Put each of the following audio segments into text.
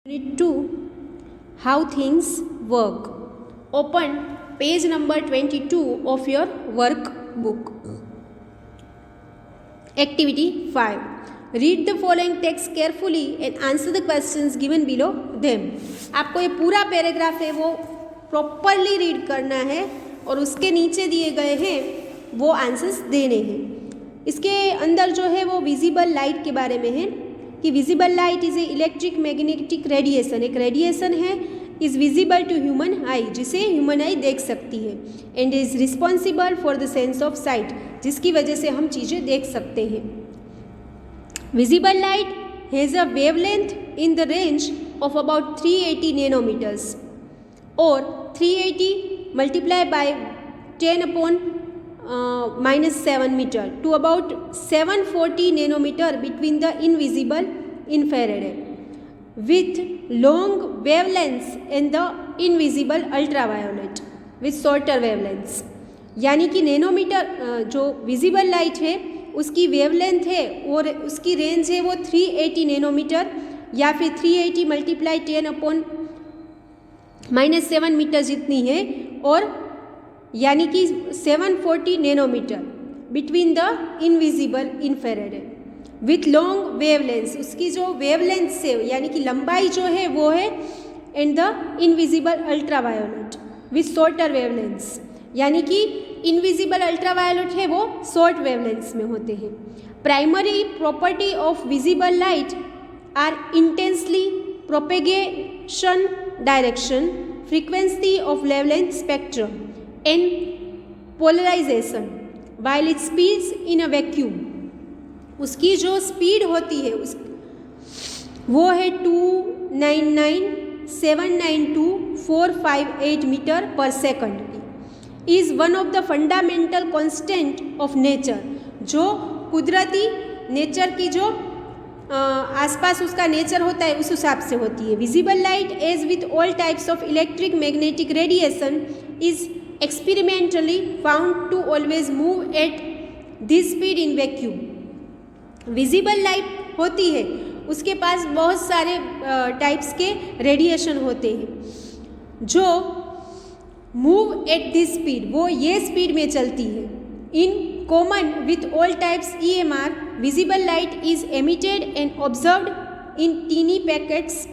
Unit 2, How Things Work. Open page number 22 of your workbook. Activity 5. Read the following text carefully and answer the questions given below them. आपको ये पूरा paragraph है वो properly read करना है और उसके नीचे दिए गए हैं वो आंसर्स देने हैं। इसके अंदर जो है वो विजिबल लाइट के बारे में है कि visible light is a electric magnetic radiation, एक रेडिएशन है, is visible to human eye, जिसे ह्यूमन आई देख सकती है, and is responsible for the sense of sight, जिसकी वजह से हम चीज़ें देख सकते हैं। Visible light has a wavelength in the range of about 380 nanometres और 380 multiply by 10⁻⁻7 meter to about 740 nanometer between the invisible infrared with long wavelengths and the invisible ultraviolet with shorter wavelengths। यानी कि nanometre जो visible light है उसकी wavelength है और उसकी range है वो 380 नैनोमीटर या फिर 380 मल्टीप्लाई 10⁻⁻7 मीटर जितनी है, और यानी कि 740 nanometer between the invisible infrared with long wavelength, उसकी जो वेवलेंथ से यानी कि लंबाई जो है वो है, and the invisible ultraviolet with shorter wavelengths, यानी कि इनविजिबल अल्ट्रावायोलेट है वो शॉर्ट वेवलेंथ्स में होते हैं। Primary property of visible light are intensely propagation direction, frequency of wavelength spectrum and polarization while it speeds in a vacuum। उसकी जो speed होती है वो है 299,792,458 मीटर पर second, is one of the fundamental constant of nature, जो कुदरती nature की जो आसपास उसका नेचर होता है उस हिसाब से होती है। Visible light as with all types of electric magnetic radiation is experimentally found to always move at this speed in vacuum। Visible light होती है उसके पास बहुत सारे टाइप्स के रेडिएशन होते हैं जो मूव एट दिस स्पीड, वो ये स्पीड में चलती है। In common with all types EMR, visible light is emitted and observed in tiny packets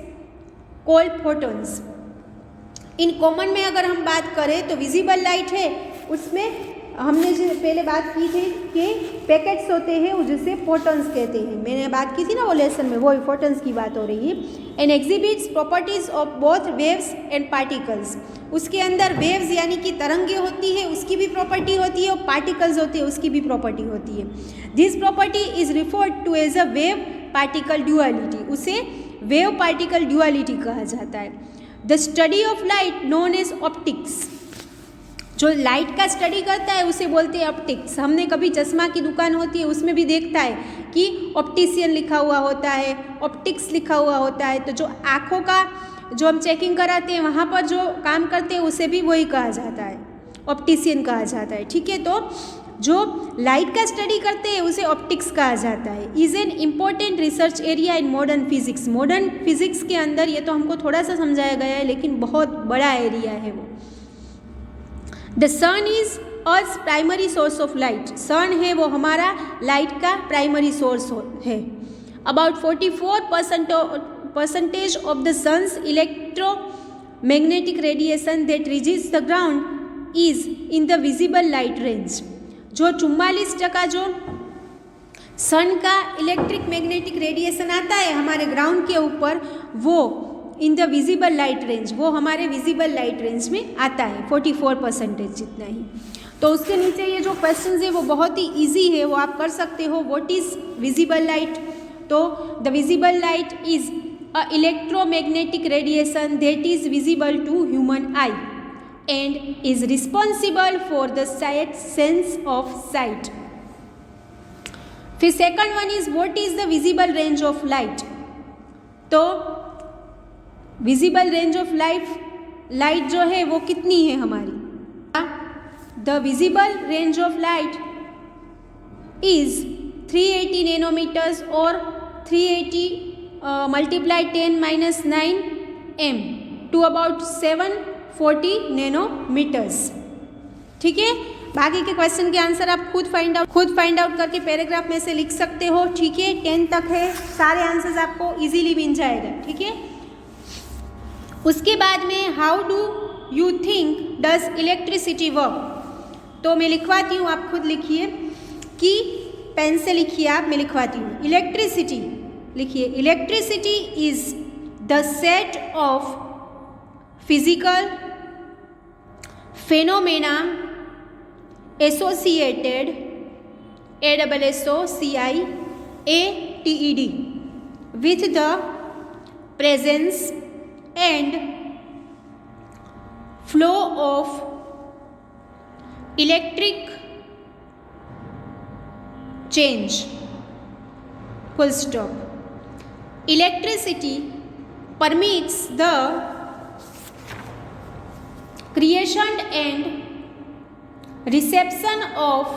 called photons. In common में अगर हम बात करें तो विजिबल लाइट है उसमें हमने जो पहले बात की थी कि पैकेट्स होते हैं वो जिसे फोटॉन्स कहते हैं, मैंने बात की थी ना वो लेसन में, वो फोटॉन्स की बात हो रही है। And exhibits properties of both waves and particles, उसके अंदर वेव्स यानी कि तरंगे होती है उसकी भी प्रॉपर्टी होती है और पार्टिकल्स होते हैं उसकी भी प्रॉपर्टी होती है। This property is referred to as a wave particle duality, उसे वेव पार्टिकल ड्यूअलिटी कहा जाता है। The study of light known as optics, जो लाइट का स्टडी करता है उसे बोलते हैं ऑप्टिक्स। हमने कभी चश्मा की दुकान होती है उसमें भी देखता है कि ऑप्टिशियन लिखा हुआ होता है, ऑप्टिक्स लिखा हुआ होता है, तो जो आँखों का जो हम चेकिंग कराते हैं वहाँ पर जो काम करते हैं उसे भी वही कहा जाता है, ऑप्टिशियन कहा जाता है। ठीक है, तो जो लाइट का स्टडी करते हैं उसे ऑप्टिक्स कहा जाता है। Is an important research area in modern physics, modern physics के अंदर ये तो हमको थोड़ा सा समझाया गया है लेकिन बहुत बड़ा एरिया है वो। The sun is earth primary source of light, sun है वो हमारा लाइट का प्राइमरी सोर्स है। About 44% of the sun's electromagnetic radiation that reaches the ground is in the visible light range, जो 44% जो सन का इलेक्ट्रिक मैग्नेटिक रेडिएशन आता है हमारे ग्राउंड के ऊपर, वो इन द विजिबल लाइट रेंज, वो हमारे विजिबल लाइट रेंज में आता है 44% जितना ही। तो उसके नीचे ये जो क्वेश्चन है वो बहुत ही इजी है, वो आप कर सकते हो। What is visible light? तो the visible light is a electromagnetic radiation that is visible to human eye and is responsible for the sense of sight। फिर second one is what is the visible range of light? तो visible range of light जो है वो कितनी है हमारी? The visible range of light is 380 nanometres और 380 multiply 10 minus 9 m to about 740 nanometers। ठीक है, बाकी के क्वेश्चन के आंसर आप खुद फाइंड आउट करके पैराग्राफ में से लिख सकते हो। ठीक है, 10 तक है, सारे आंसर्स आपको इजीली मिल जाएगा। ठीक है, उसके बाद में how do you think does electricity work, तो मैं लिखवाती हूँ, आप खुद लिखिए कि पेन से लिखिए आप, मैं लिखवाती हूँ। इलेक्ट्रिसिटी लिखिए, electricity is the set of physical phenomena associated ASSOCIATED with the presence and flow of electric change, full stop। Electricity permits the creation and reception of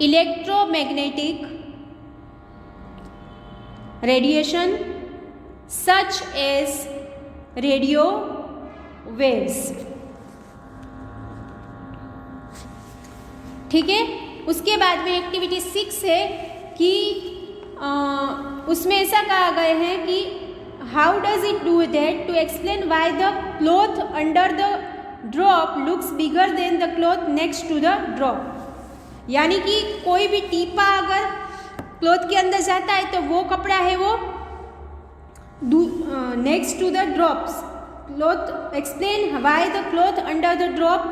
electromagnetic radiation such as radio waves। ठीक है, उसके बाद में activity 6 है कि उसमें ऐसा कहा गया है कि how does it do that to explain why the cloth under the drop looks bigger than the cloth next to the drop. यानी कि कोई भी टीपा अगर क्लॉथ के अंदर जाता है तो वो कपड़ा है वो next to the drops. Cloth explain why the cloth under the drop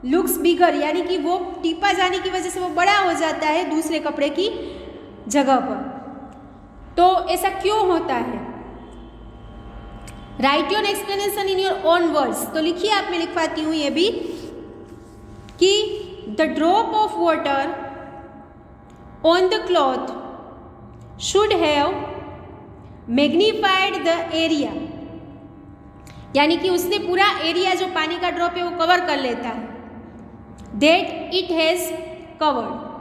looks bigger, यानी कि वो टीपा जाने की वजह से वो बड़ा हो जाता है दूसरे कपड़े की जगह पर। तो ऐसा क्यों होता है? Right your explanation in your own words, तो लिखिए आप, मैं लिखवाती हूँ ये भी कि the drop of water on the cloth should have magnified the area, यानी कि उसने पूरा एरिया जो पानी का ड्रॉप है वो कवर कर लेता है, दैट इट हैज कवर्ड।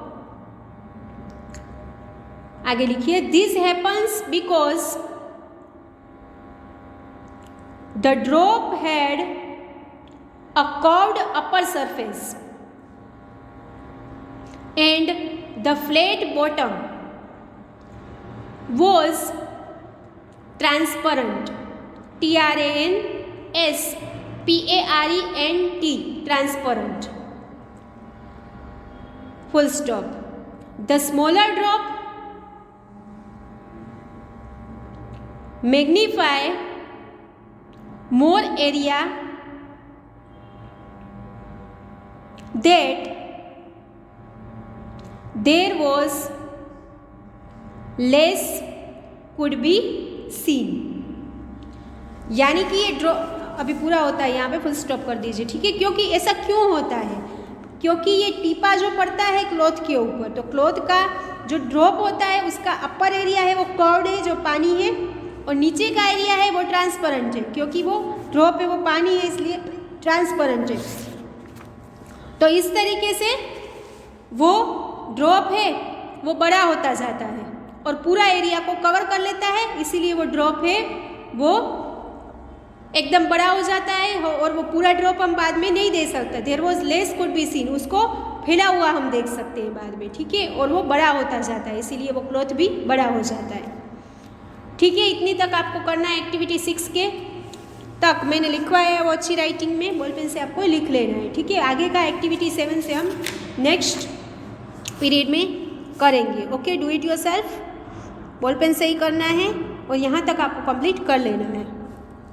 आगे लिखिए, this happens because the drop had a curved upper surface and the flat bottom was transparent, TRANSPARENT, transparent, full stop। The smaller drop magnify more area that there was less could be seen। यानी कि ये draw अभी पूरा होता है, यहाँ पे full stop कर दीजिए। ठीक है, क्योंकि ऐसा क्यों होता है? क्योंकि ये टीपा जो पड़ता है क्लॉथ के ऊपर, तो क्लॉथ का जो ड्रॉप होता है उसका अपर एरिया है वो कर्व्ड है, जो पानी है, और नीचे का एरिया है वो ट्रांसपेरेंट है, क्योंकि वो ड्रॉप है वो पानी है इसलिए ट्रांसपेरेंट है। तो इस तरीके से वो ड्रॉप है वो बड़ा होता जाता है और पूरा एरिया को कवर कर लेता है, इसीलिए वो ड्रॉप है वो एकदम बड़ा हो जाता है और वो पूरा ड्रॉप हम बाद में नहीं दे सकते। There was less could be seen, उसको फैला हुआ हम देख सकते हैं बाद में। ठीक है, और वो बड़ा होता जाता है, इसीलिए वो क्लॉथ भी बड़ा हो जाता है। ठीक है, इतनी तक आपको करना है। एक्टिविटी 6 के तक मैंने लिखवाया है वो अच्छी राइटिंग में, बॉल पेन से आपको लिख लेना है। ठीक है, आगे का एक्टिविटी 7 से हम नेक्स्ट पीरियड में करेंगे। Okay, do it yourself, ball pen से ही करना है और यहाँ तक आपको कंप्लीट कर लेना है।